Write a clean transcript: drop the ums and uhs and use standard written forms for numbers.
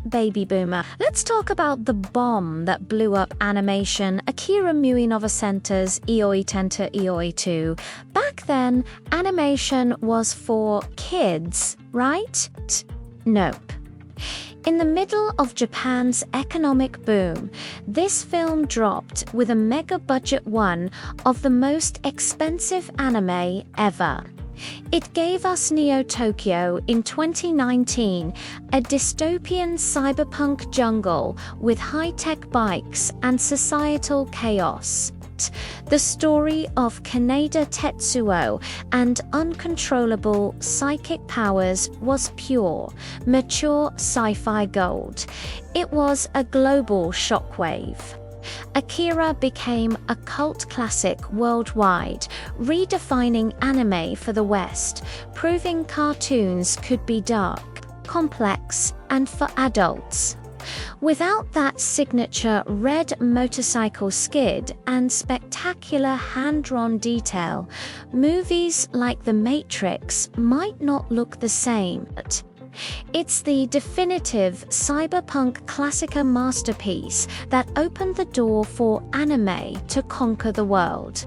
baby boomer. Let's talk about the bomb that blew up animation, Akira Center's Ioi Tenta Ioi 2. Back then, animation was for kids, right? Nope. In the middle of Japan's economic boom, this film dropped with a mega-budget one of the most expensive anime ever. It gave us Neo Tokyo in 2019, a dystopian cyberpunk jungle with high-tech bikes and societal chaos. The story of Kaneda Tetsuo and uncontrollable psychic powers was pure, mature sci-fi gold. It was a global shockwave. Akira became a cult classic worldwide, redefining anime for the West, proving cartoons could be dark, complex, and for adults. Without that signature red motorcycle skid and spectacular hand-drawn detail, movies like The Matrix might not look the same. It's the definitive cyberpunk classica masterpiece that opened the door for anime to conquer the world.